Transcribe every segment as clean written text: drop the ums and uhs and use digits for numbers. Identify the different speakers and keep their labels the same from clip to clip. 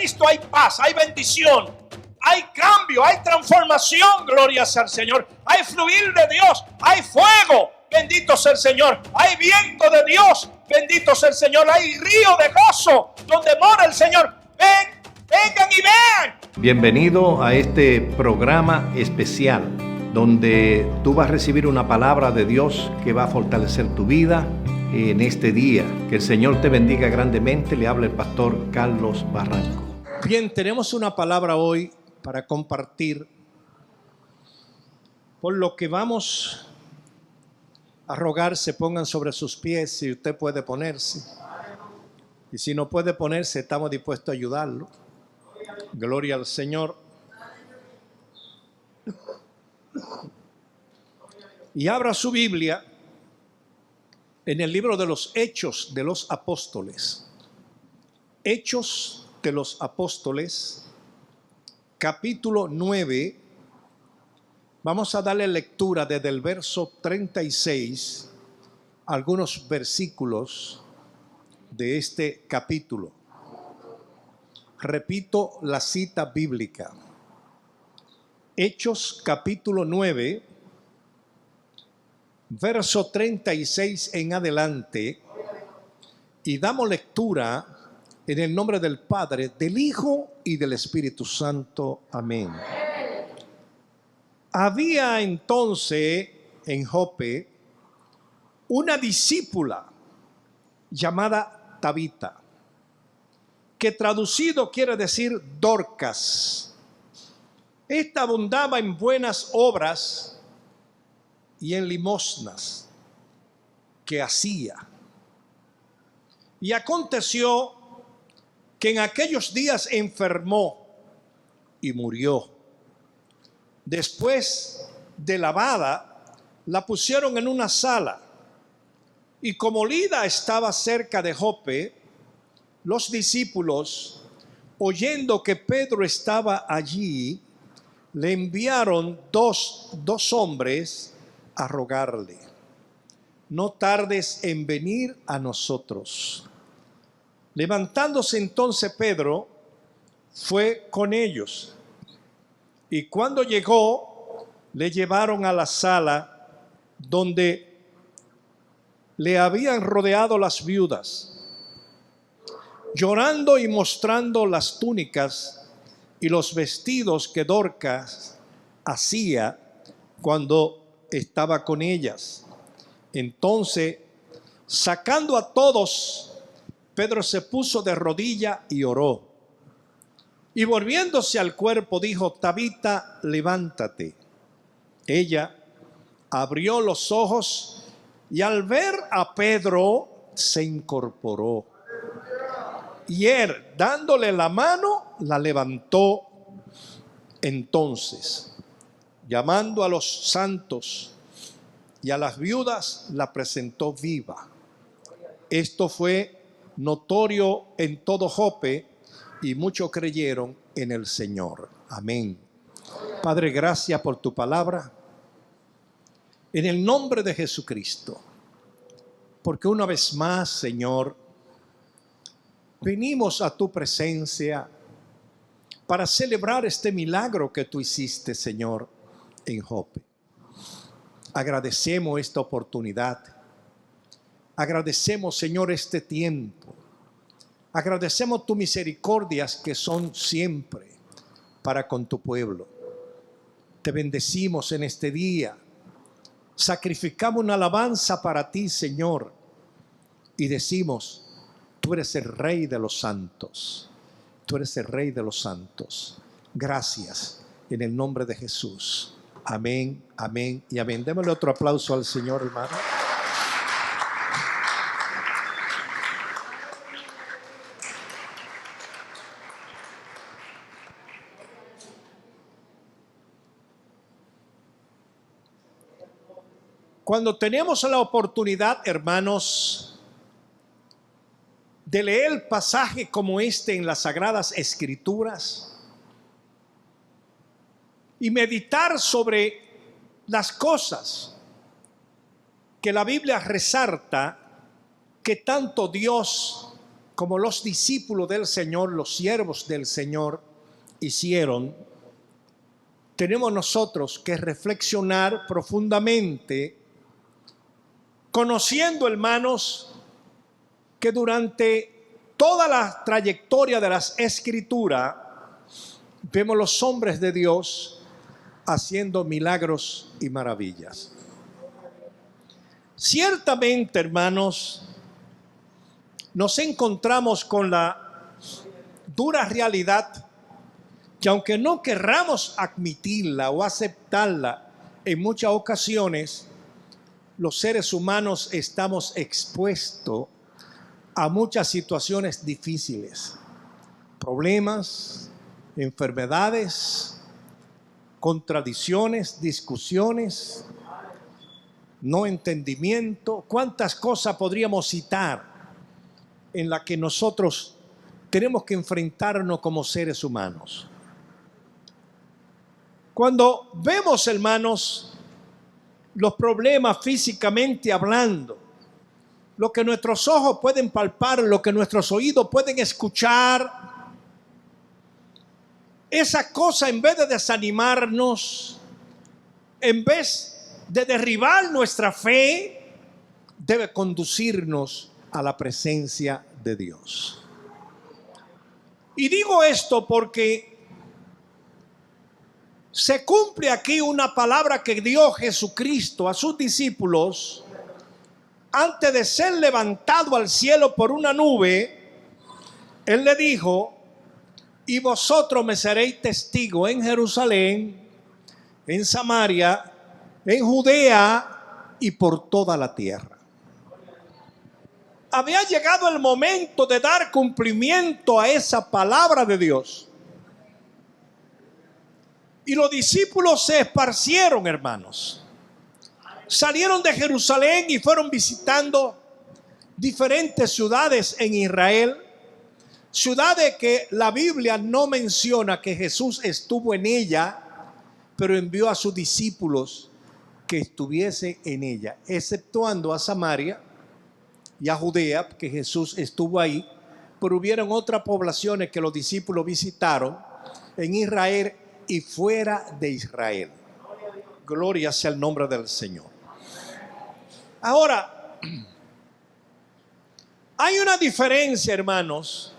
Speaker 1: Cristo hay paz, hay bendición, hay cambio, hay transformación. Gloria sea al Señor. Hay fluir de Dios, hay fuego. Bendito sea el Señor. Hay viento de Dios. Bendito sea el Señor. Hay río de gozo donde mora el Señor. Vengan y vean.
Speaker 2: Bienvenido a este programa especial donde tú vas a recibir una palabra de Dios que va a fortalecer tu vida en este día. Que el Señor te bendiga grandemente. Le habla el pastor Carlos Barranco. Bien, tenemos una palabra hoy para compartir, por lo que vamos a rogar se pongan sobre sus pies si usted puede ponerse. Y si no puede ponerse, estamos dispuestos a ayudarlo. Gloria al Señor. Y abra su Biblia en el libro de los Hechos de los Apóstoles. Hechos de los Apóstoles, capítulo 9. Vamos a darle lectura desde el verso 36, algunos versículos de este capítulo. Repito la cita bíblica. Hechos capítulo 9, verso 36 en adelante, y damos lectura en el nombre del Padre, del Hijo y del Espíritu Santo. Amén. Había entonces en Jope una discípula llamada Tabita, que traducido quiere decir Dorcas. Esta abundaba en buenas obras y en limosnas que hacía. Y aconteció que en aquellos días enfermó y murió. Después de lavada, la pusieron en una sala. Y como Lida estaba cerca de Jope, los discípulos, oyendo que Pedro estaba allí, le enviaron dos hombres a rogarle: no tardes en venir a nosotros. Levantándose entonces Pedro, fue con ellos. Y cuando llegó, le llevaron a la sala donde le habían rodeado las viudas, llorando y mostrando las túnicas y los vestidos que Dorcas hacía cuando estaba con ellas. Entonces, sacando a todos, Pedro se puso de rodilla y oró. Y volviéndose al cuerpo dijo: Tabita, levántate. Ella abrió los ojos y al ver a Pedro se incorporó. Y él, dándole la mano, la levantó. Entonces, llamando a los santos y a las viudas, la presentó viva. Esto fue notorio en todo Jope, y muchos creyeron en el Señor. Amén. Padre, gracias por tu palabra. En el nombre de Jesucristo. Porque una vez más, Señor, venimos a tu presencia para celebrar este milagro que tú hiciste, Señor, en Jope. Agradecemos esta oportunidad. Agradecemos, Señor, este tiempo. Agradecemos tus misericordias que son siempre para con tu pueblo. Te bendecimos en este día. Sacrificamos una alabanza para ti, Señor, y decimos: tú eres el Rey de los santos. Tú eres el Rey de los santos. Gracias en el nombre de Jesús. Amén, amén y amén. Démosle otro aplauso al Señor, hermano. Cuando tenemos la oportunidad, hermanos, de leer pasajes como este en las Sagradas Escrituras y meditar sobre las cosas que la Biblia resalta que tanto Dios como los discípulos del Señor, los siervos del Señor hicieron, tenemos nosotros que reflexionar profundamente, conociendo, hermanos, que durante toda la trayectoria de las Escrituras vemos los hombres de Dios haciendo milagros y maravillas. Ciertamente, hermanos, nos encontramos con la dura realidad que, aunque no querramos admitirla o aceptarla, en muchas ocasiones los seres humanos estamos expuestos a muchas situaciones difíciles, problemas, enfermedades, contradicciones, discusiones, no entendimiento. ¿Cuántas cosas podríamos citar en las que nosotros tenemos que enfrentarnos como seres humanos? Cuando vemos, hermanos, los problemas físicamente hablando, lo que nuestros ojos pueden palpar, lo que nuestros oídos pueden escuchar, esa cosa, en vez de desanimarnos, en vez de derribar nuestra fe, debe conducirnos a la presencia de Dios. Y digo esto porque se cumple aquí una palabra que dio Jesucristo a sus discípulos antes de ser levantado al cielo por una nube. Él le dijo: y vosotros me seréis testigos en Jerusalén, en Samaria, en Judea y por toda la tierra. Había llegado el momento de dar cumplimiento a esa palabra de Dios. Y los discípulos se esparcieron, hermanos. Salieron de Jerusalén y fueron visitando diferentes ciudades en Israel. Ciudades que la Biblia no menciona que Jesús estuvo en ella, pero envió a sus discípulos que estuviese en ella, exceptuando a Samaria y a Judea, que Jesús estuvo ahí, pero hubieron otras poblaciones que los discípulos visitaron en Israel y fuera de Israel. Gloria sea el nombre del Señor. Ahora, hay una diferencia, hermanos,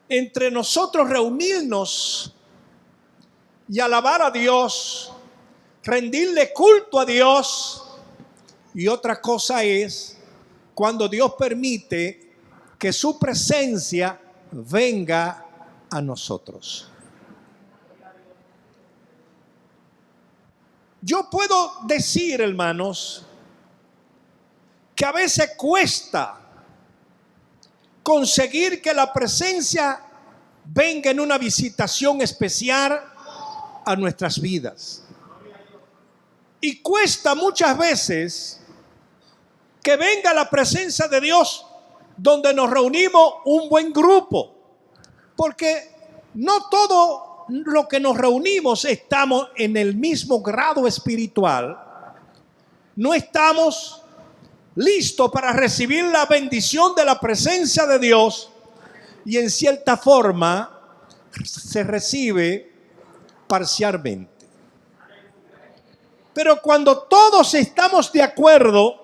Speaker 2: entre nosotros reunirnos y alabar a Dios, rendirle culto a Dios, y otra cosa es cuando Dios permite que su presencia venga a nosotros. Yo puedo decir, hermanos, que a veces cuesta conseguir que la presencia venga en una visitación especial a nuestras vidas. Y cuesta muchas veces que venga la presencia de Dios donde nos reunimos un buen grupo. Porque no todo lo que nos reunimos estamos en el mismo grado espiritual. No estamos listos para recibir la bendición de la presencia de Dios. Y en cierta forma se recibe parcialmente. Pero cuando todos estamos de acuerdo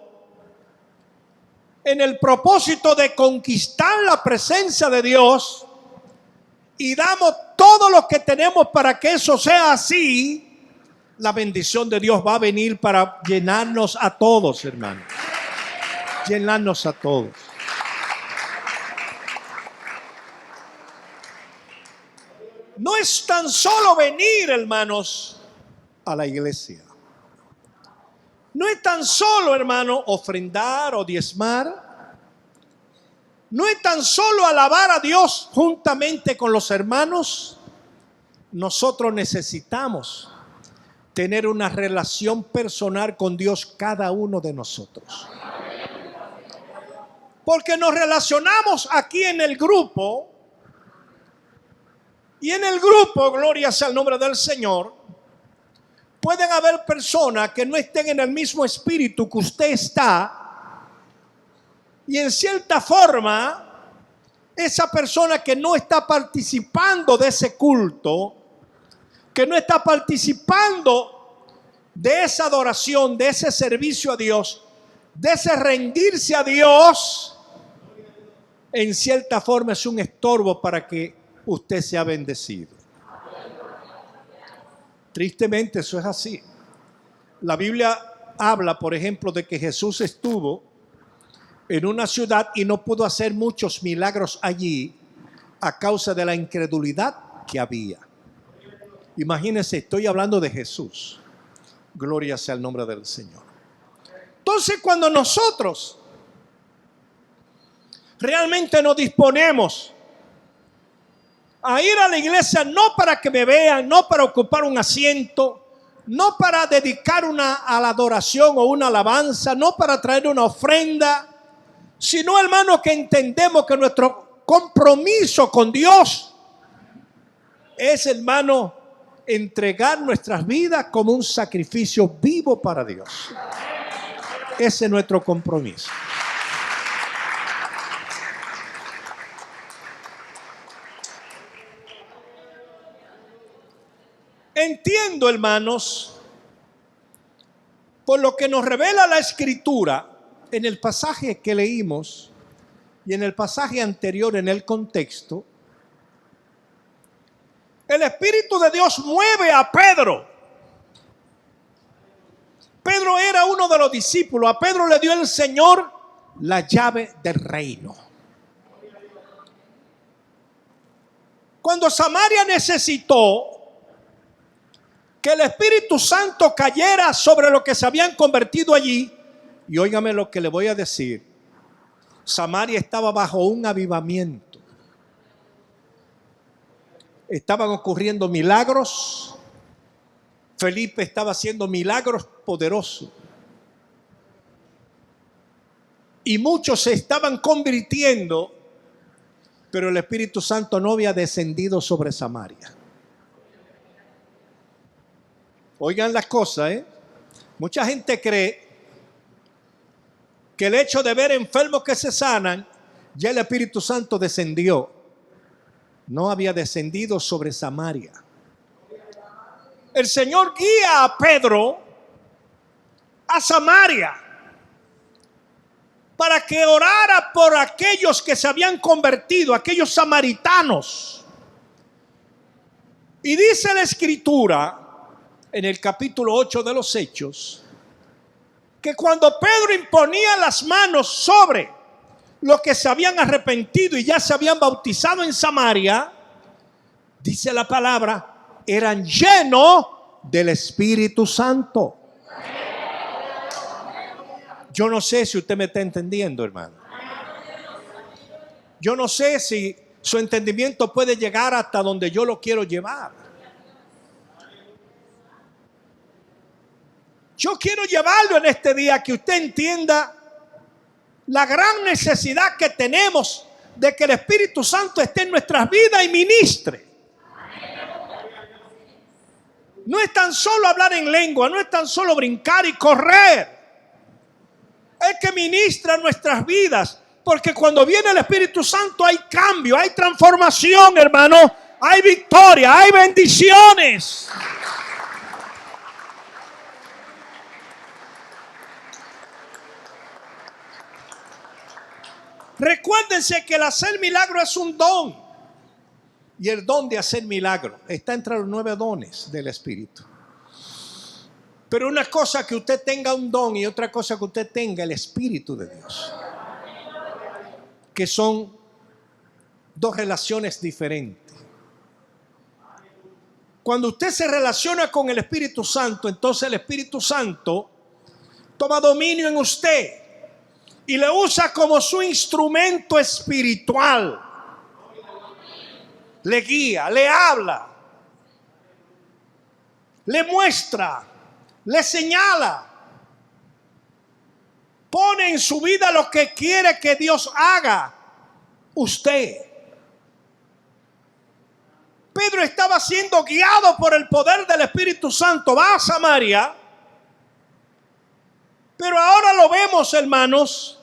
Speaker 2: en el propósito de conquistar la presencia de Dios y damos todo lo que tenemos para que eso sea así, la bendición de Dios va a venir para llenarnos a todos, hermanos. Llenarnos a todos. No es tan solo venir, hermanos, a la iglesia. No es tan solo, hermano, ofrendar o diezmar. No es tan solo alabar a Dios juntamente con los hermanos. Nosotros necesitamos tener una relación personal con Dios, cada uno de nosotros. Porque nos relacionamos aquí en el grupo. Y en el grupo, gloria sea el nombre del Señor, pueden haber personas que no estén en el mismo espíritu que usted está. Y en cierta forma, esa persona que no está participando de ese culto, que no está participando de esa adoración, de ese servicio a Dios, de ese rendirse a Dios, en cierta forma es un estorbo para que usted sea bendecido. Tristemente eso es así. La Biblia habla, por ejemplo, de que Jesús estuvo en una ciudad y no pudo hacer muchos milagros allí a causa de la incredulidad que había. Imagínense, estoy hablando de Jesús. Gloria sea el nombre del Señor. Entonces, cuando nosotros realmente nos disponemos a ir a la iglesia, no para que me vean, no para ocupar un asiento, no para dedicar a la adoración o una alabanza, no para traer una ofrenda, sino, hermano, que entendemos que nuestro compromiso con Dios es, hermano, entregar nuestras vidas como un sacrificio vivo para Dios. Ese es nuestro compromiso. Entiendo, hermanos, por lo que nos revela la Escritura en el pasaje que leímos y en el pasaje anterior en el contexto. El Espíritu de Dios mueve a Pedro. Pedro era uno de los discípulos. A Pedro le dio el Señor la llave del reino. Cuando Samaria necesitó que el Espíritu Santo cayera sobre los que se habían convertido allí, y óigame lo que le voy a decir, Samaria estaba bajo un avivamiento. Estaban ocurriendo milagros. Felipe estaba haciendo milagros poderosos. Y muchos se estaban convirtiendo, pero el Espíritu Santo no había descendido sobre Samaria. Oigan las cosas, Mucha gente cree que el hecho de ver enfermos que se sanan, ya el Espíritu Santo descendió. No había descendido sobre Samaria. El Señor guía a Pedro a Samaria para que orara por aquellos que se habían convertido, aquellos samaritanos. Y dice la Escritura en el capítulo 8 de los Hechos, que cuando Pedro imponía las manos sobre los que se habían arrepentido y ya se habían bautizado en Samaria, dice la palabra, eran llenos del Espíritu Santo. Yo no sé si usted me está entendiendo, hermano. Yo no sé si su entendimiento puede llegar hasta donde yo lo quiero llevar. Yo quiero llevarlo en este día, que usted entienda la gran necesidad que tenemos de que el Espíritu Santo esté en nuestras vidas y ministre. No es tan solo hablar en lengua, no es tan solo brincar y correr. Es que ministra nuestras vidas, porque cuando viene el Espíritu Santo hay cambio, hay transformación, hermano, hay victoria, hay bendiciones. Recuérdense que el hacer milagro es un don. Y el don de hacer milagro está entre los 9 dones del Espíritu. Pero una cosa que usted tenga un don y otra cosa que usted tenga el Espíritu de Dios. Que son dos relaciones diferentes. Cuando usted se relaciona con el Espíritu Santo, entonces el Espíritu Santo toma dominio en usted y le usa como su instrumento espiritual. Le guía, le habla, le muestra, le señala, pone en su vida lo que quiere que Dios haga usted. Pedro estaba siendo guiado por el poder del Espíritu Santo. Va a Samaria, pero ahora lo vemos, hermanos,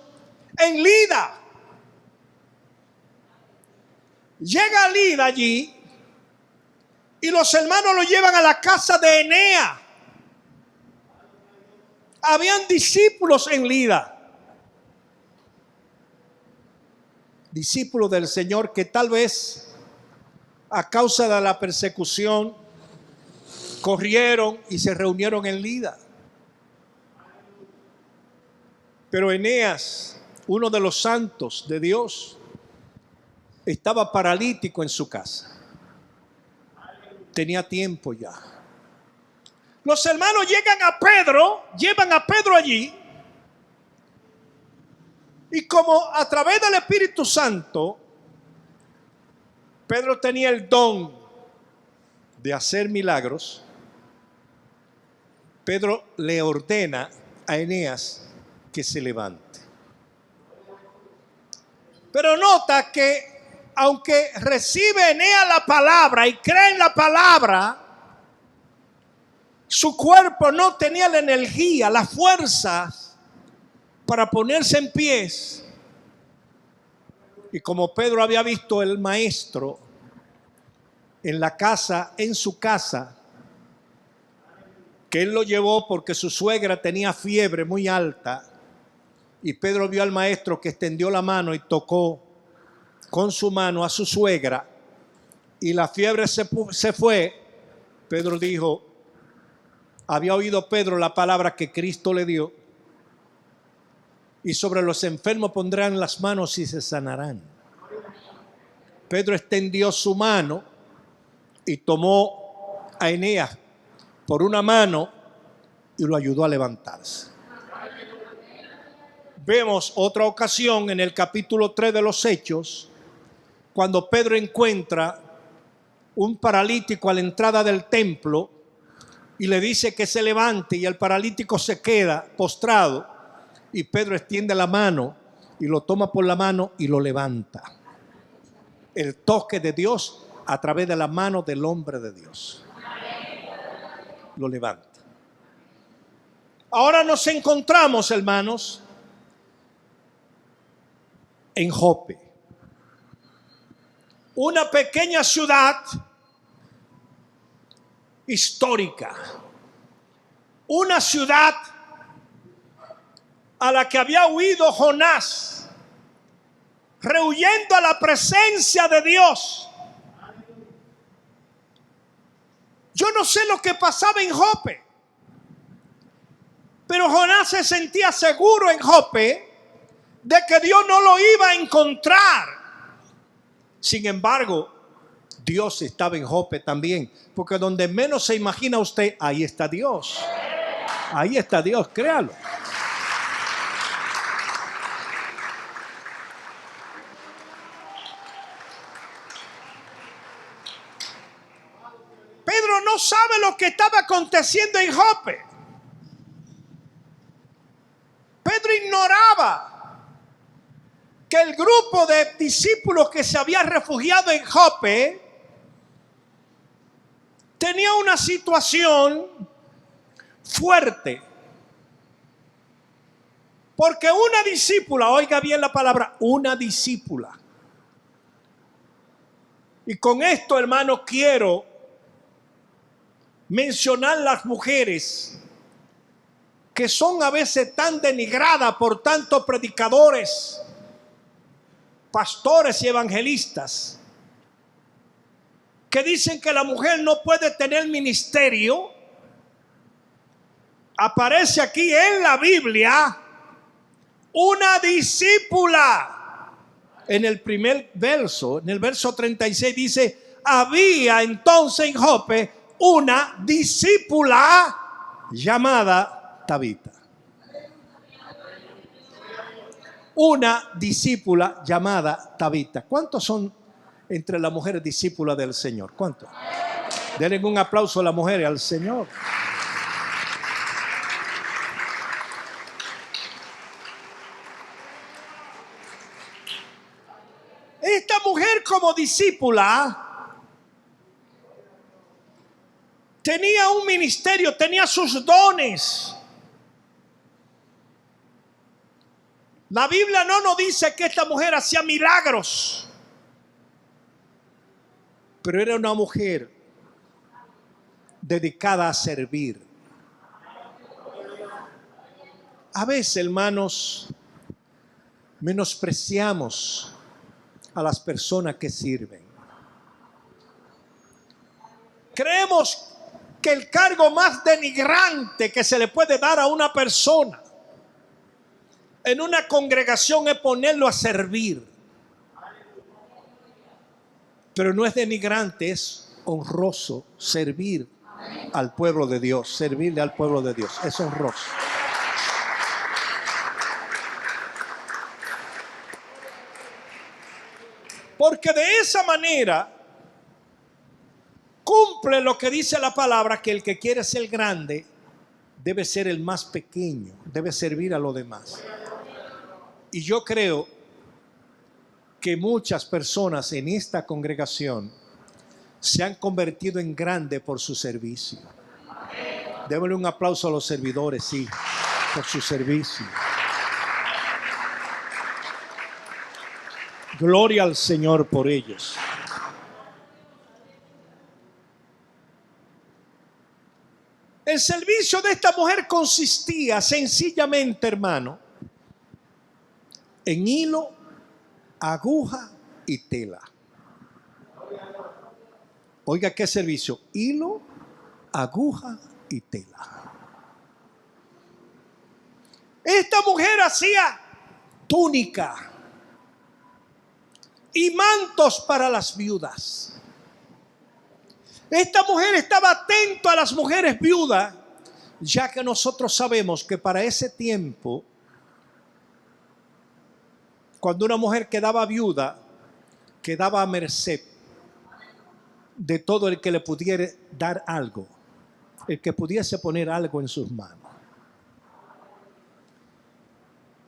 Speaker 2: en Lida. Llega Lida allí y los hermanos lo llevan a la casa de Eneas. Habían discípulos en Lida. Discípulos del Señor que tal vez a causa de la persecución corrieron y se reunieron en Lida. Pero Eneas, uno de los santos de Dios, estaba paralítico en su casa. Tenía tiempo ya. Los hermanos llevan a Pedro allí. Y como a través del Espíritu Santo, Pedro tenía el don de hacer milagros, Pedro le ordena a Eneas que se levante. Pero nota que aunque recibe Eneas la palabra y cree en la palabra, su cuerpo no tenía la energía, las fuerzas para ponerse en pies. Y como Pedro había visto el maestro en la casa, en su casa, que él lo llevó porque su suegra tenía fiebre muy alta, y Pedro vio al maestro que extendió la mano y tocó con su mano a su suegra, y la fiebre se fue. Pedro dijo, había oído Pedro la palabra que Cristo le dio, y sobre los enfermos pondrán las manos y se sanarán. Pedro extendió su mano y tomó a Eneas por una mano y lo ayudó a levantarse. Vemos otra ocasión en el capítulo 3 de los Hechos, cuando Pedro encuentra un paralítico a la entrada del templo y le dice que se levante, y el paralítico se queda postrado, y Pedro extiende la mano y lo toma por la mano y lo levanta. El toque de Dios a través de la mano del hombre de Dios. Lo levanta. Ahora nos encontramos, hermanos, en Jope, una pequeña ciudad histórica, una ciudad a la que había huido Jonás, rehuyendo a la presencia de Dios. Yo no sé lo que pasaba en Jope, pero Jonás se sentía seguro en Jope de que Dios no lo iba a encontrar. Sin embargo, Dios estaba en Jope también, porque donde menos se imagina usted, ahí está Dios. Ahí está Dios, créalo. Pedro no sabe lo que estaba aconteciendo en Jope. Pedro ignoraba que el grupo de discípulos que se había refugiado en Jope tenía una situación fuerte. Porque una discípula, oiga bien la palabra, una discípula. Y con esto, hermano, quiero mencionar las mujeres que son a veces tan denigradas por tantos predicadores, pastores y evangelistas, que dicen que la mujer no puede tener ministerio. Aparece aquí en la Biblia una discípula. En el primer verso, en el verso 36 dice, había entonces en Jope una discípula llamada Tabita. Una discípula llamada Tabita. ¿Cuántos son entre las mujeres discípulas del Señor? ¿Cuántos? Denle un aplauso a las mujeres, al Señor. Esta mujer como discípula tenía un ministerio, tenía sus dones. La Biblia no nos dice que esta mujer hacía milagros, pero era una mujer dedicada a servir. A veces, hermanos, menospreciamos a las personas que sirven. Creemos que el cargo más denigrante que se le puede dar a una persona en una congregación es ponerlo a servir. Pero no es denigrante, es honroso servir al pueblo de Dios, servirle al pueblo de Dios, es honroso. Porque de esa manera cumple lo que dice la palabra, que el que quiere ser grande debe ser el más pequeño, debe servir a los demás. Y yo creo que muchas personas en esta congregación se han convertido en grandes por su servicio. Démosle un aplauso a los servidores, sí, por su servicio. Gloria al Señor por ellos. El servicio de esta mujer consistía sencillamente, hermano, en hilo, aguja y tela. Oiga, ¿qué servicio? Hilo, aguja y tela. Esta mujer hacía túnica y mantos para las viudas. Esta mujer estaba atenta a las mujeres viudas, ya que nosotros sabemos que para ese tiempo, cuando una mujer quedaba viuda, quedaba a merced de todo el que le pudiera dar algo, el que pudiese poner algo en sus manos.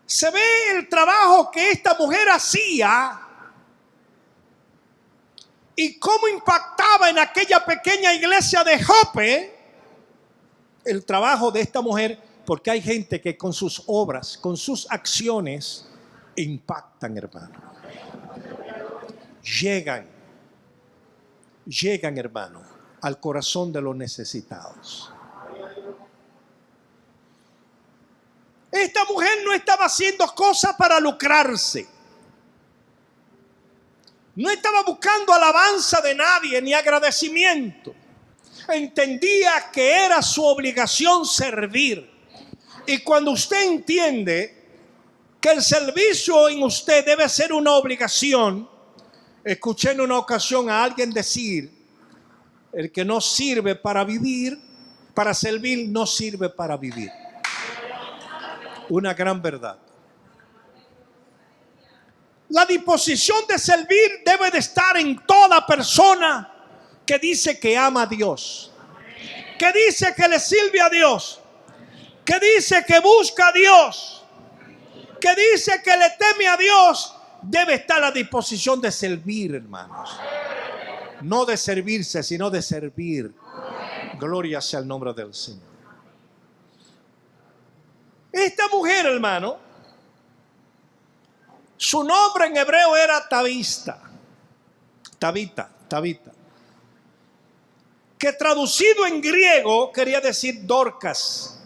Speaker 2: Se ve el trabajo que esta mujer hacía y cómo impactaba en aquella pequeña iglesia de Jope el trabajo de esta mujer, porque hay gente que con sus obras, con sus acciones, impactan, hermano. Llegan, hermano, al corazón de los necesitados. Esta mujer no estaba haciendo cosas para lucrarse. No estaba buscando alabanza de nadie ni agradecimiento. Entendía que era su obligación servir. Y cuando usted entiende que el servicio en usted debe ser una obligación, escuché en una ocasión a alguien decir: el que no sirve para vivir, para servir, no sirve para vivir. Una gran verdad. La disposición de servir debe de estar en toda persona que dice que ama a Dios, que dice que le sirve a Dios, que dice que busca a Dios, que dice que le teme a Dios. Debe estar a disposición de servir, hermanos. No de servirse, sino de servir. Gloria sea el nombre del Señor. Esta mujer, hermano, su nombre en hebreo era Tabita, que traducido en griego quería decir Dorcas.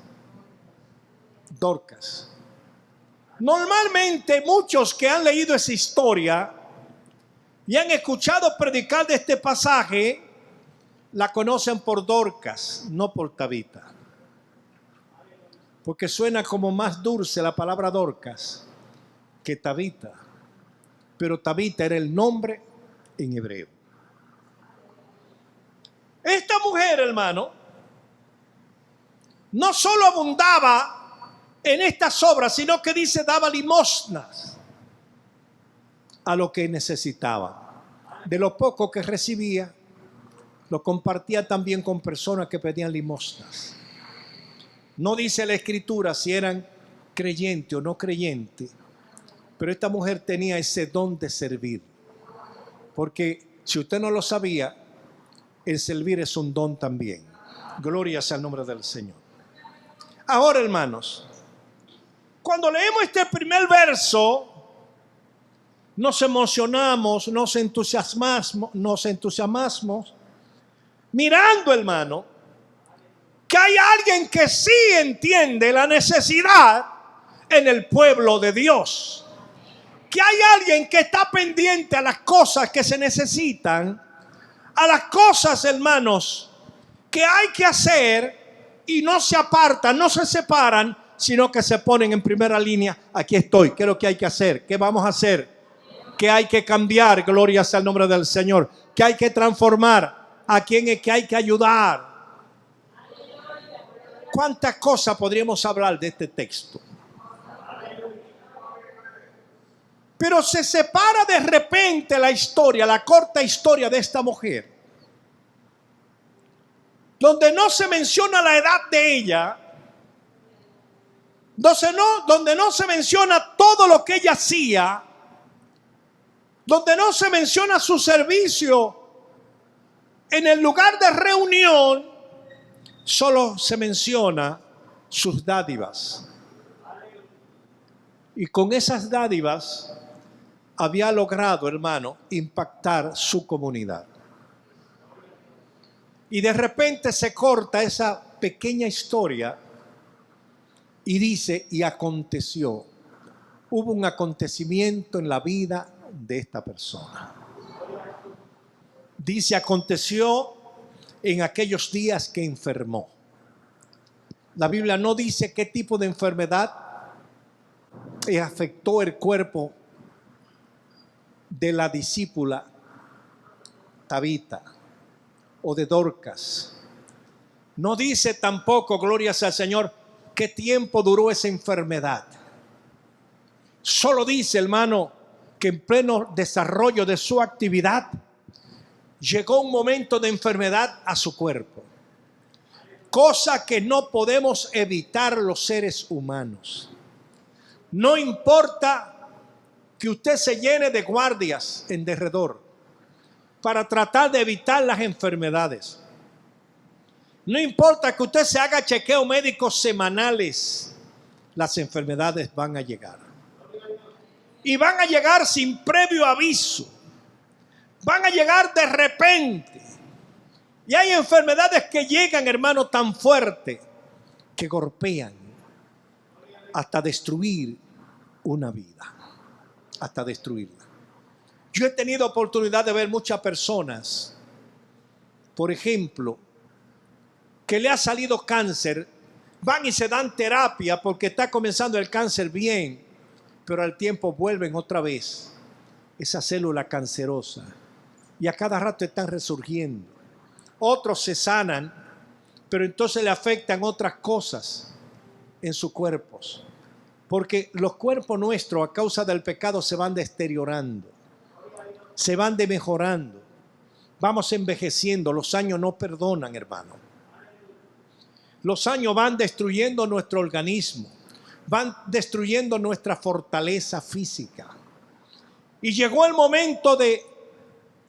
Speaker 2: Normalmente muchos que han leído esa historia y han escuchado predicar de este pasaje, la conocen por Dorcas, no por Tabita. Porque suena como más dulce la palabra Dorcas que Tabita. Pero Tabita era el nombre en hebreo. Esta mujer, hermano, no solo abundaba en estas obras, sino que dice daba limosnas a lo que necesitaba. De lo poco que recibía, lo compartía también con personas que pedían limosnas. No dice la Escritura si eran creyentes o no creyentes, pero esta mujer tenía ese don de servir. Porque si usted no lo sabía, el servir es un don también. Gloria sea el nombre del Señor. Ahora, hermanos, Cuando leemos este primer verso, nos emocionamos, nos entusiasmamos, mirando, hermano, que hay alguien que sí entiende la necesidad en el pueblo de Dios. Que hay alguien que está pendiente a las cosas que se necesitan, a las cosas, hermanos, que hay que hacer y no se apartan, no se separan, sino que se ponen en primera línea. Aquí estoy, ¿qué es lo que hay que hacer? ¿Qué vamos a hacer? ¿Qué hay que cambiar? Gloria sea el nombre del Señor. ¿Qué hay que transformar? ¿A quién es que hay que ayudar? ¿Cuántas cosas podríamos hablar de este texto? Pero se separa de repente la historia, la corta historia de esta mujer, donde no se menciona la edad de ella, donde no se menciona todo lo que ella hacía, donde no se menciona su servicio en el lugar de reunión, solo se menciona sus dádivas. Y con esas dádivas había logrado, hermano, impactar su comunidad. Y de repente se corta esa pequeña historia y dice, y aconteció. Hubo un acontecimiento en la vida de esta persona. Dice, aconteció en aquellos días que enfermó. La Biblia no dice qué tipo de enfermedad afectó el cuerpo de la discípula Tabita o de Dorcas. No dice tampoco, gloria sea al Señor, qué tiempo duró esa enfermedad. Solo dice, hermano, que en pleno desarrollo de su actividad llegó un momento de enfermedad a su cuerpo. Cosa que no podemos evitar los seres humanos. No importa que usted se llene de guardias en derredor para tratar de evitar las enfermedades. No importa que usted se haga chequeos médicos semanales, las enfermedades van a llegar. Y van a llegar sin previo aviso. Van a llegar de repente. Y hay enfermedades que llegan, hermano, tan fuerte que golpean hasta destruir una vida. Hasta destruirla. Yo he tenido oportunidad de ver muchas personas, por ejemplo, que le ha salido cáncer, van y se dan terapia porque está comenzando el cáncer bien, pero al tiempo vuelven otra vez esa célula cancerosa y a cada rato están resurgiendo. Otros se sanan, pero entonces le afectan otras cosas en sus cuerpos. Porque los cuerpos nuestros a causa del pecado se van deteriorando, se van demejorando, vamos envejeciendo, los años no perdonan, hermano. Los años van destruyendo nuestro organismo, van destruyendo nuestra fortaleza física. Y llegó el momento de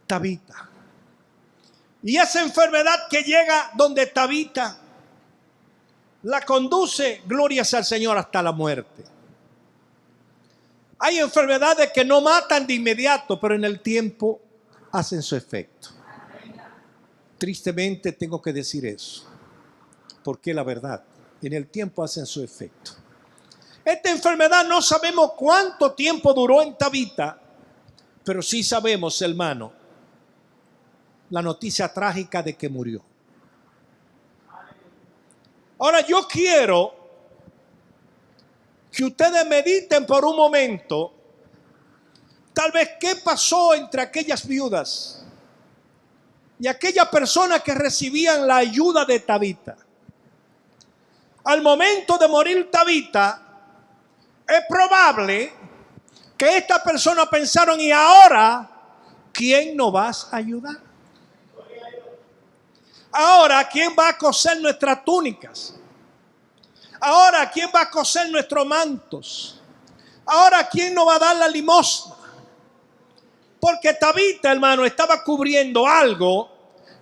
Speaker 2: Tabita. Y esa enfermedad que llega donde Tabita la conduce, glorias al Señor, hasta la muerte. Hay enfermedades que no matan de inmediato, pero en el tiempo hacen su efecto. Tristemente tengo que decir eso, porque la verdad, en el tiempo hacen su efecto. Esta enfermedad no sabemos cuánto tiempo duró en Tabita, pero sí sabemos, hermano, la noticia trágica de que murió. Ahora yo quiero que ustedes mediten por un momento, tal vez qué pasó entre aquellas viudas y aquellas personas que recibían la ayuda de Tabita. Al momento de morir Tabita, es probable que estas personas pensaron, y ahora, ¿quién nos va a ayudar? Ahora, ¿quién va a coser nuestras túnicas? Ahora, ¿quién va a coser nuestros mantos? Ahora, ¿quién nos va a dar la limosna? Porque Tabita, hermano, estaba cubriendo algo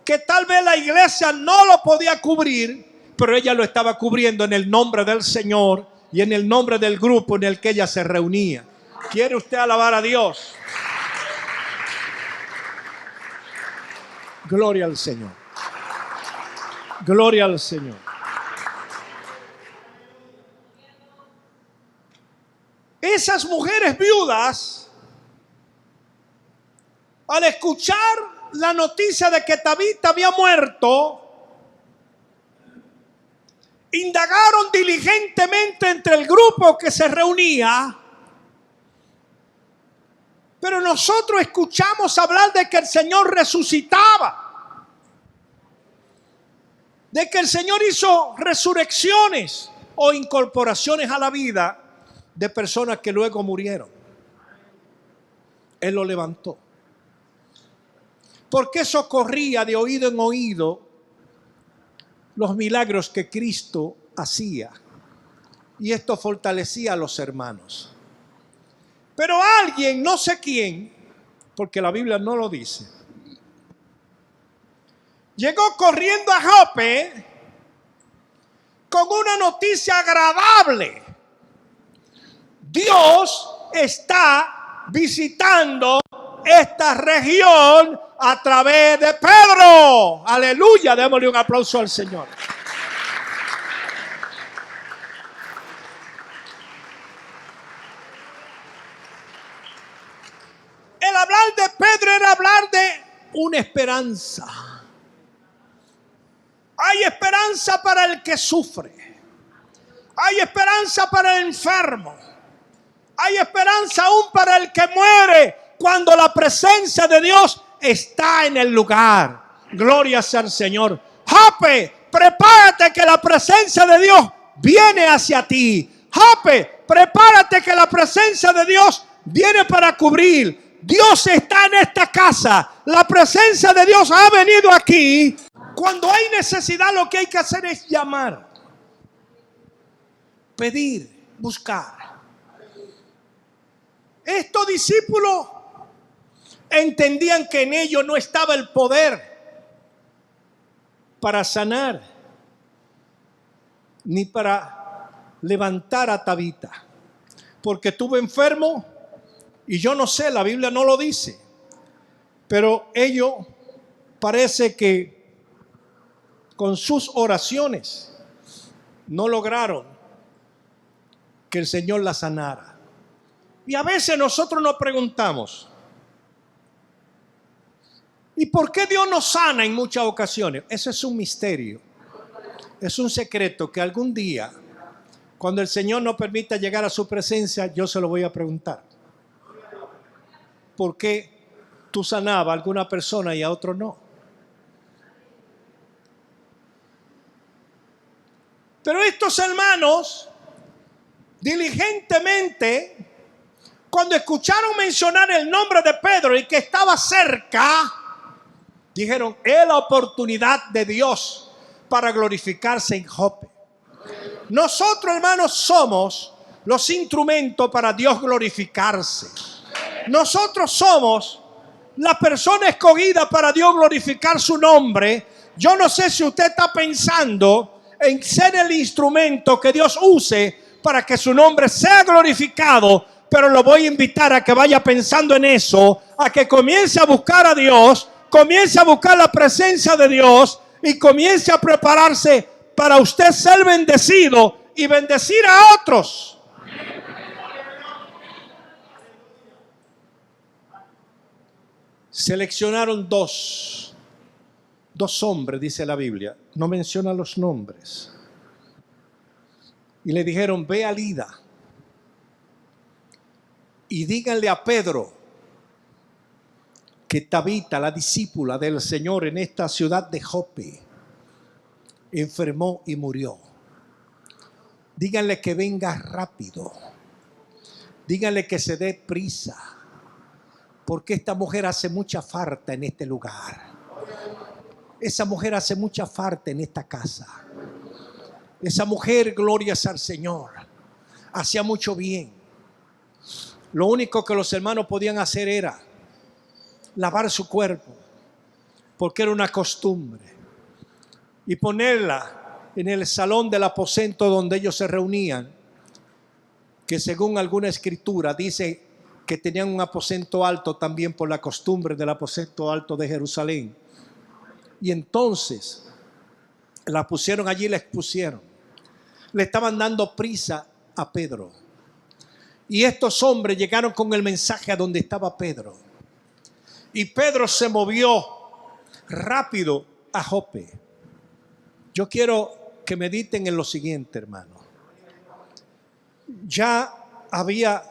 Speaker 2: que tal vez la iglesia no lo podía cubrir, pero ella lo estaba cubriendo en el nombre del Señor, y en el nombre del grupo en el que ella se reunía. ¿Quiere usted alabar a Dios? Gloria al Señor. Gloria al Señor. Esas mujeres viudas, al escuchar la noticia de que Tabita había muerto, indagaron diligentemente entre el grupo que se reunía. Pero nosotros escuchamos hablar de que el Señor resucitaba, de que el Señor hizo resurrecciones o incorporaciones a la vida de personas que luego murieron. Él lo levantó. Porque eso corría de oído en oído los milagros que Cristo hacía. Y esto fortalecía a los hermanos. Pero alguien, no sé quién, porque la Biblia no lo dice, llegó corriendo a Jope con una noticia agradable. Dios está visitando esta región a través de Pedro. Aleluya, démosle un aplauso al Señor. El hablar de Pedro era hablar de una esperanza. Hay esperanza para el que sufre. Hay esperanza para el enfermo. Hay esperanza aún para el que muere cuando la presencia de Dios está en el lugar. Gloria sea al Señor. Jope, prepárate que la presencia de Dios viene hacia ti. Jope, prepárate que la presencia de Dios viene para cubrir. Dios está en esta casa. La presencia de Dios ha venido aquí. Cuando hay necesidad, lo que hay que hacer es llamar, pedir, buscar. Estos discípulos entendían que en ellos no estaba el poder para sanar ni para levantar a Tabita, porque estuvo enfermo y yo no sé, la Biblia no lo dice, pero ellos parece que con sus oraciones no lograron que el Señor la sanara. Y a veces nosotros nos preguntamos, ¿y por qué Dios nos sana en muchas ocasiones? Eso es un misterio, es un secreto que algún día, cuando el Señor nos permita llegar a su presencia, yo se lo voy a preguntar. ¿Por qué tú sanabas a alguna persona y a otro no? Pero estos hermanos, diligentemente, cuando escucharon mencionar el nombre de Pedro y que estaba cerca, dijeron, es la oportunidad de Dios para glorificarse en Jope. Nosotros, hermanos, somos los instrumentos para Dios glorificarse. Nosotros somos la persona escogida para Dios glorificar su nombre. Yo no sé si usted está pensando en ser el instrumento que Dios use para que su nombre sea glorificado, pero lo voy a invitar a que vaya pensando en eso, a que comience a buscar a Dios, comience a buscar la presencia de Dios y comience a prepararse para usted ser bendecido y bendecir a otros. Seleccionaron dos hombres, dice la Biblia, no menciona los nombres, y le dijeron, ve a Lida y díganle a Pedro que Tabita, la discípula del Señor en esta ciudad de Jope, enfermó y murió. Díganle que venga rápido, díganle que se dé prisa, porque esta mujer hace mucha falta en este lugar. Esa mujer hace mucha falta en esta casa. Esa mujer, gloria al Señor, hacía mucho bien. Lo único que los hermanos podían hacer era lavar su cuerpo, porque era una costumbre, y ponerla en el salón del aposento donde ellos se reunían que según alguna escritura dice que tenían un aposento alto también por la costumbre del aposento alto de Jerusalén. Y entonces la pusieron allí y la expusieron. Le estaban dando prisa a Pedro. Y estos hombres llegaron con el mensaje a donde estaba Pedro. Y Pedro se movió rápido a Jope. Yo quiero que mediten en lo siguiente, hermano. Ya había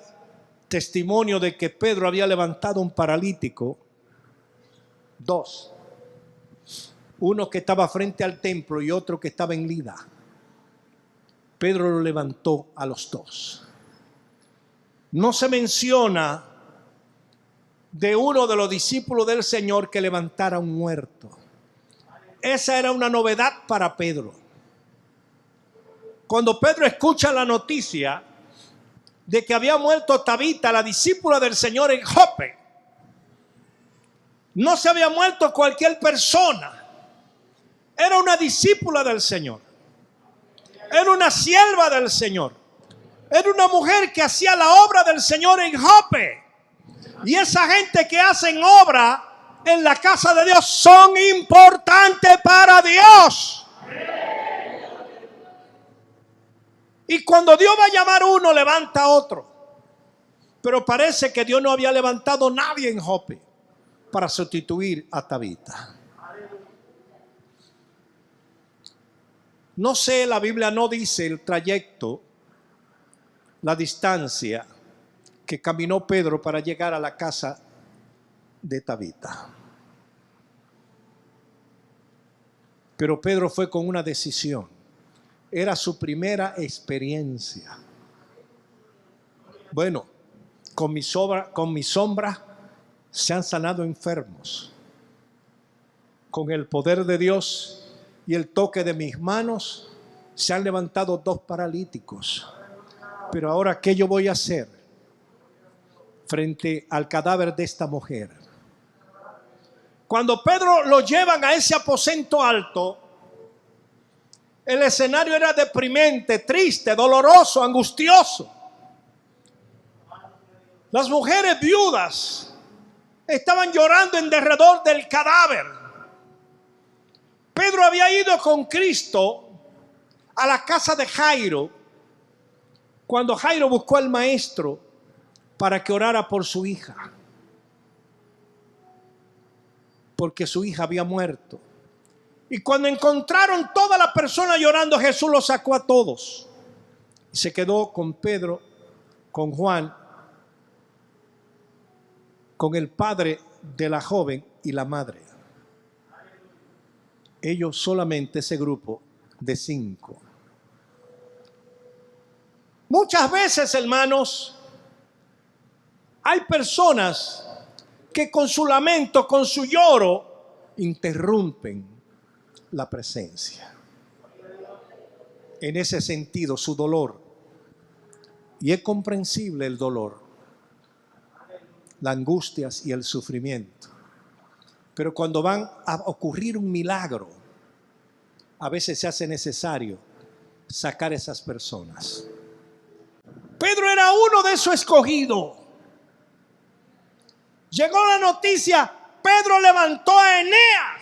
Speaker 2: testimonio de que Pedro había levantado un paralítico. 2. Uno que estaba frente al templo y otro que estaba en Lida. Pedro lo levantó a los 2. No se menciona de uno de los discípulos del Señor que levantara un muerto. Esa era una novedad para Pedro. Cuando Pedro escucha la noticia de que había muerto Tabita, la discípula del Señor en Jope, no se había muerto cualquier persona. Era una discípula del Señor. Era una sierva del Señor. Era una mujer que hacía la obra del Señor en Jope. Y esa gente que hacen obra en la casa de Dios son importantes para Dios. Y cuando Dios va a llamar uno, levanta a otro. Pero parece que Dios no había levantado nadie en Jope para sustituir a Tabita. No sé, la Biblia no dice el trayecto, la distancia que caminó Pedro para llegar a la casa de Tabita. Pero Pedro fue con una decisión. Era su primera experiencia. Bueno, con mi sombra se han sanado enfermos. Con el poder de Dios y el toque de mis manos se han levantado 2 paralíticos. Pero ahora, ¿qué yo voy a hacer frente al cadáver de esta mujer? Cuando Pedro lo llevan a ese aposento alto, el escenario era deprimente, triste, doloroso, angustioso. Las mujeres viudas estaban llorando en derredor del cadáver. Pedro había ido con Cristo a la casa de Jairo cuando Jairo buscó al maestro para que orara por su hija, porque su hija había muerto. Y cuando encontraron toda la persona llorando, Jesús los sacó a todos. Y se quedó con Pedro, con Juan, con el padre de la joven y la madre. Ellos solamente, ese grupo de 5. Muchas veces, hermanos, hay personas que con su lamento, con su lloro, interrumpen la presencia. En ese sentido, su dolor. Y es comprensible el dolor, las angustias y el sufrimiento. Pero cuando van a ocurrir un milagro, a veces se hace necesario sacar esas personas. Pedro era uno de esos escogidos. Llegó la noticia, Pedro levantó a Eneas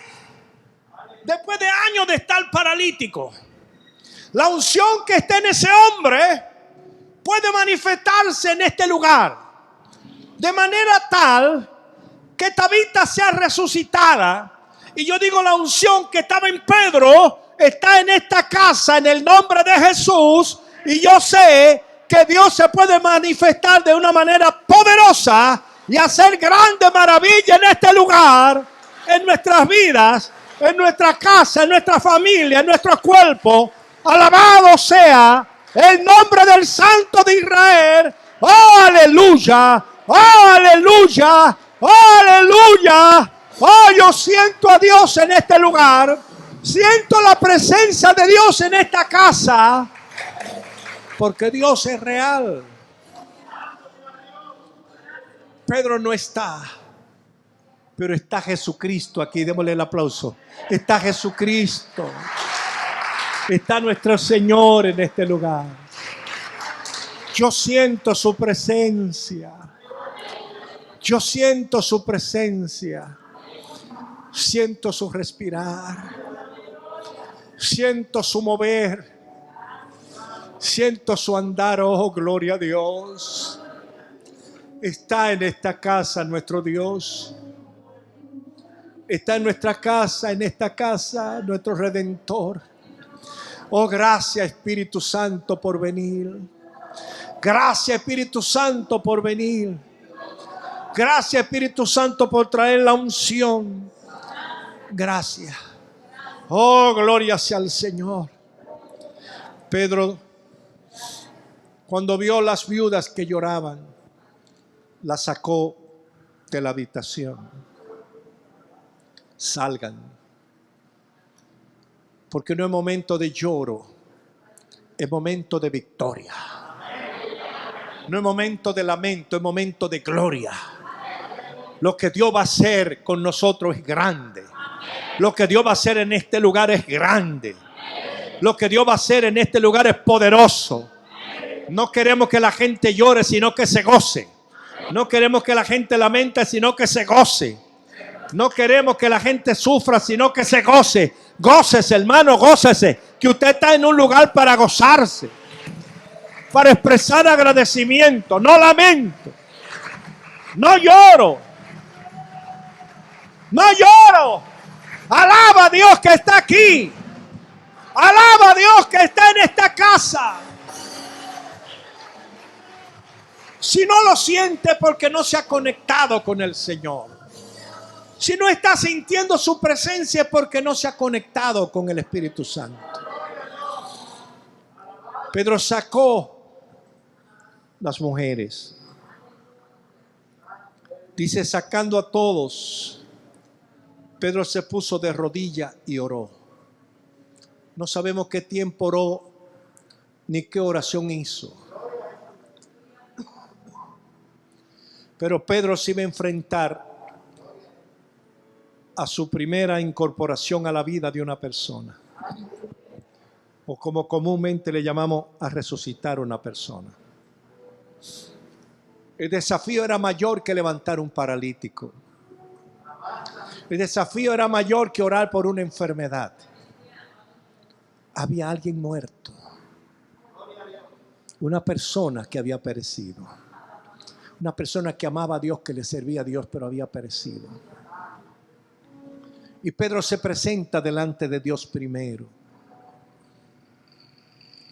Speaker 2: después de años de estar paralítico. La unción que está en ese hombre puede manifestarse en este lugar de manera tal que Tabita sea resucitada. Y yo digo, la unción que estaba en Pedro está en esta casa en el nombre de Jesús. Y yo sé que Dios se puede manifestar de una manera poderosa y hacer grandes maravillas en este lugar, en nuestras vidas, en nuestra casa, en nuestra familia, en nuestro cuerpo. Alabado sea el nombre del Santo de Israel. ¡Oh, aleluya! ¡Oh, aleluya! ¡Oh, aleluya! ¡Oh, yo siento a Dios en este lugar! Siento la presencia de Dios en esta casa, porque Dios es real. Pedro no está, pero está Jesucristo aquí. Démosle el aplauso. Está Jesucristo. Está nuestro Señor en este lugar. Yo siento su presencia. Yo siento su presencia. Siento su respirar. Siento su mover. Siento su andar. Oh, gloria a Dios. Está en esta casa nuestro Dios. Está en nuestra casa, en esta casa, nuestro Redentor. Oh, gracias Espíritu Santo por venir. Gracias Espíritu Santo por venir. Gracias Espíritu Santo por traer la unción. Gracias. Oh, gloria sea al Señor. Pedro, cuando vio las viudas que lloraban, las sacó de la habitación. Salgan, porque no es momento de lloro, es momento de victoria. No es momento de lamento, es momento de gloria. Lo que Dios va a hacer con nosotros es grande. Lo que Dios va a hacer en este lugar es grande. Lo que Dios va a hacer en este lugar es poderoso. No queremos que la gente llore, sino que se goce. No queremos que la gente lamente, sino que se goce. No queremos que la gente sufra, sino que se goce. Gócese, hermano, gócese. Que usted está en un lugar para gozarse. Para expresar agradecimiento. No lamento. No lloro. No lloro. Alaba a Dios que está aquí. Alaba a Dios que está en esta casa. Si no lo siente porque no se ha conectado con el Señor. Si no está sintiendo su presencia es porque no se ha conectado con el Espíritu Santo. Pedro sacó las mujeres. Dice, sacando a todos, Pedro se puso de rodilla y oró. No sabemos qué tiempo oró ni qué oración hizo. Pero Pedro se iba a enfrentar a su primera incorporación a la vida de una persona. O como comúnmente le llamamos, a resucitar una persona. El desafío era mayor que levantar un paralítico. El desafío era mayor que orar por una enfermedad. Había alguien muerto. Una persona que había perecido. Una persona que amaba a Dios, que le servía a Dios, pero había perecido. Y Pedro se presenta delante de Dios primero.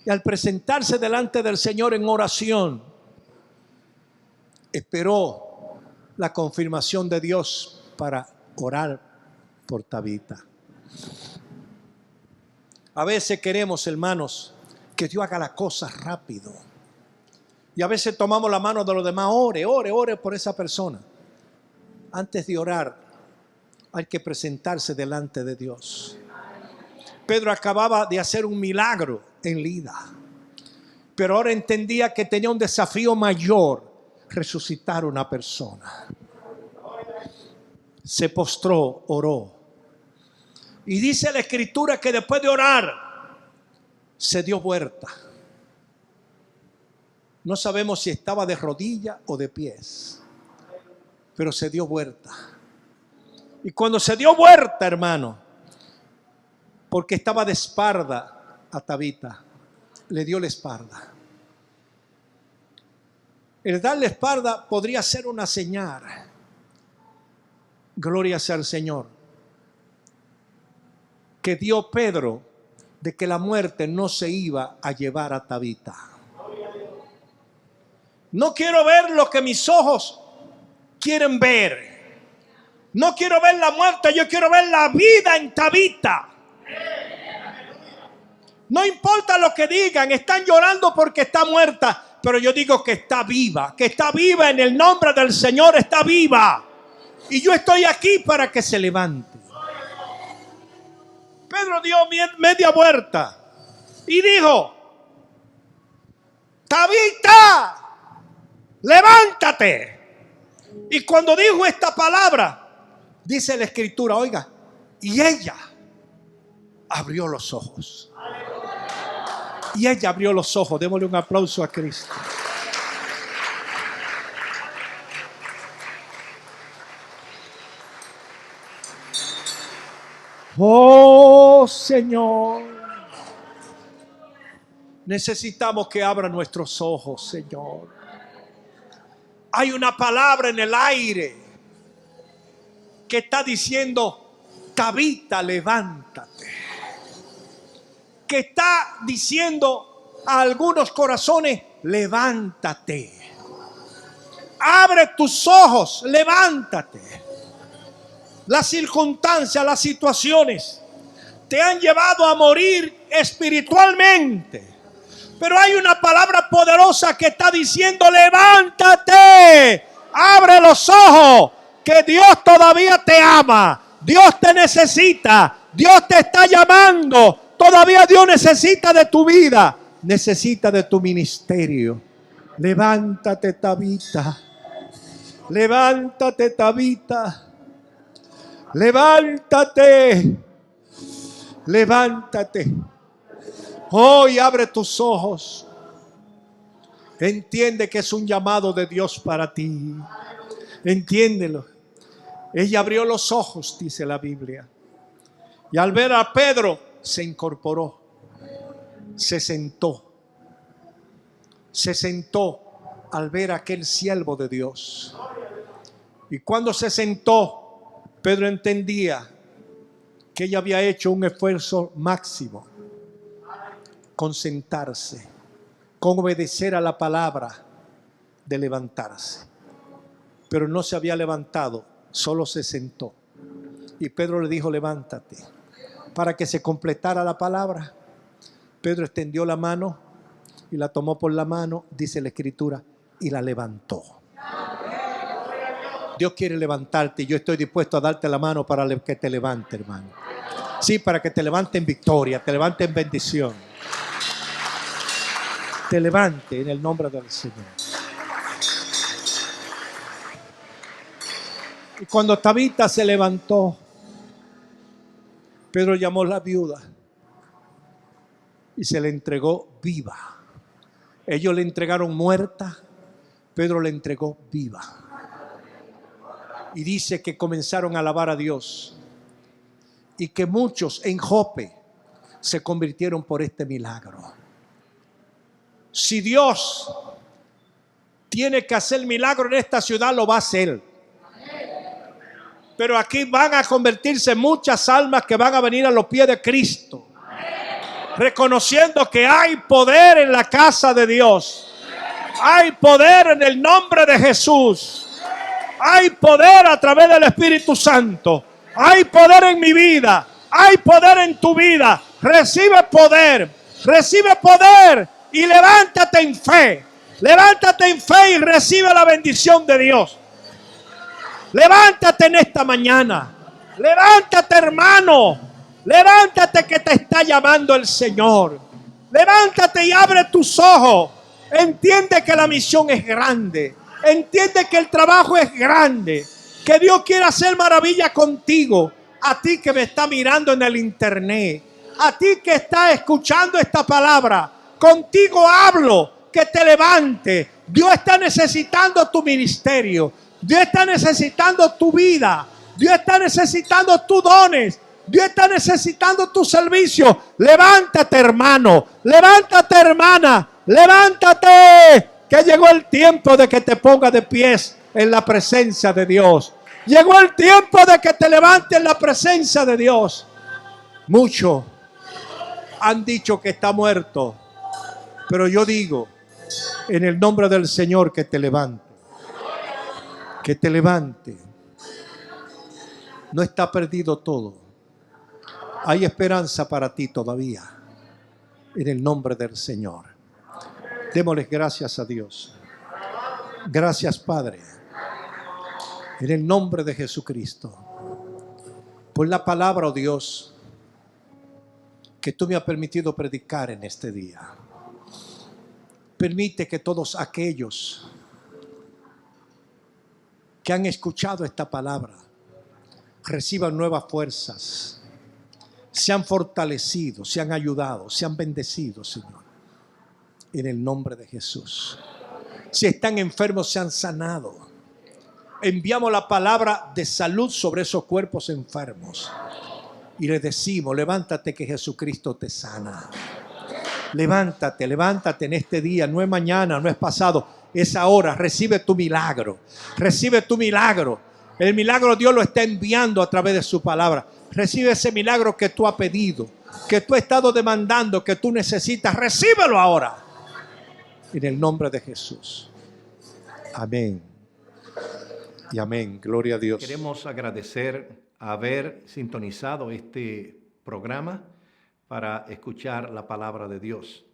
Speaker 2: Y al presentarse delante del Señor en oración, esperó la confirmación de Dios para orar por Tabita. A veces queremos, hermanos, que Dios haga las cosas rápido. Y a veces tomamos la mano de los demás. Ore por esa persona. Antes de orar, hay que presentarse delante de Dios. Pedro acababa de hacer un milagro en Lida, pero ahora entendía que tenía un desafío mayor: resucitar una persona. Se postró, oró. Y dice la Escritura que después de orar, se dio vuelta. No sabemos si estaba de rodillas o de pies, pero se dio vuelta. Y cuando se dio vuelta, hermano, porque estaba de espalda a Tabita, le dio la espalda. El darle espalda podría ser una señal. Gloria sea al Señor. Que dio Pedro de que la muerte no se iba a llevar a Tabita. No quiero ver lo que mis ojos quieren ver. No quiero ver la muerte, yo quiero ver la vida en Tabita. No importa lo que digan, están llorando porque está muerta, pero yo digo que está viva en el nombre del Señor, está viva. Y yo estoy aquí para que se levante. Pedro dio media vuelta y dijo: Tabita, levántate. Y cuando dijo esta palabra, dice la Escritura, oiga, y ella abrió los ojos. Y ella abrió los ojos. Démosle un aplauso a Cristo. Oh Señor, necesitamos que abra nuestros ojos, Señor. Hay una palabra en el aire que está diciendo: Tabita, levántate. Que está diciendo a algunos corazones: levántate. Abre tus ojos, levántate. Las circunstancias, las situaciones te han llevado a morir espiritualmente. Pero hay una palabra poderosa que está diciendo: levántate, abre los ojos, que Dios todavía te ama, Dios te necesita, Dios te está llamando, todavía Dios necesita de tu vida, necesita de tu ministerio. Levántate, Tabita, levántate, Tabita, levántate, levántate. Hoy abre tus ojos. Entiende que es un llamado de Dios para ti. Entiéndelo. Ella abrió los ojos, dice la Biblia. Y al ver a Pedro, se incorporó. Se sentó. Se sentó al ver a aquel siervo de Dios. Y cuando se sentó, Pedro entendía que ella había hecho un esfuerzo máximo con sentarse, con obedecer a la palabra de levantarse. Pero no se había levantado, solo se sentó. Y Pedro le dijo: levántate. Para que se completara la palabra, Pedro extendió la mano y la tomó por la mano, dice la Escritura, y la levantó. Dios quiere levantarte y yo estoy dispuesto a darte la mano para que te levante, hermano. Sí, para que te levante en victoria, te levante en bendición. Te levante en el nombre del Señor. Y cuando Tabita se levantó, Pedro llamó a la viuda y se le entregó viva. Ellos le entregaron muerta, Pedro le entregó viva. Y dice que comenzaron a alabar a Dios y que muchos en Jope se convirtieron por este milagro. Si Dios tiene que hacer milagro en esta ciudad, lo va a hacer. Pero aquí van a convertirse muchas almas que van a venir a los pies de Cristo, reconociendo que hay poder en la casa de Dios. Hay poder en el nombre de Jesús. Hay poder a través del Espíritu Santo. Hay poder en mi vida. Hay poder en tu vida. Recibe poder. Recibe poder. Y levántate en fe. Levántate en fe y recibe la bendición de Dios. Levántate en esta mañana. Levántate, hermano. Levántate, que te está llamando el Señor. Levántate y abre tus ojos. Entiende que la misión es grande. Entiende que el trabajo es grande. Que Dios quiere hacer maravilla contigo. A ti que me está mirando en el internet. A ti que está escuchando esta palabra. Contigo hablo, que te levante. Dios está necesitando tu ministerio. Dios está necesitando tu vida. Dios está necesitando tus dones. Dios está necesitando tu servicio. Levántate, hermano. Levántate, hermana. Levántate. Que llegó el tiempo de que te pongas de pies en la presencia de Dios. Llegó el tiempo de que te levantes en la presencia de Dios. Muchos han dicho que está muerto. Pero yo digo, en el nombre del Señor, que te levante. Que te levante. No está perdido todo. Hay esperanza para ti todavía. En el nombre del Señor. Démosles gracias a Dios. Gracias, Padre. En el nombre de Jesucristo. Por la palabra, oh Dios, que tú me has permitido predicar en este día. Permite que todos aquellos que han escuchado esta palabra reciban nuevas fuerzas, sean fortalecidos, sean ayudados, sean bendecidos, Señor, en el nombre de Jesús. Si están enfermos, sean sanados. Enviamos la palabra de salud sobre esos cuerpos enfermos. y le decimos, levántate que Jesucristo te sana. Levántate, levántate en este día, no es mañana, no es pasado, es ahora. Recibe tu milagro, recibe tu milagro. El milagro Dios lo está enviando a través de su palabra. Recibe ese milagro que tú has pedido, que tú has estado demandando, que tú necesitas. Recíbelo ahora. En el nombre de Jesús. Amén. Y amén. Gloria a Dios.
Speaker 3: Queremos agradecer haber sintonizado este programa para escuchar la palabra de Dios.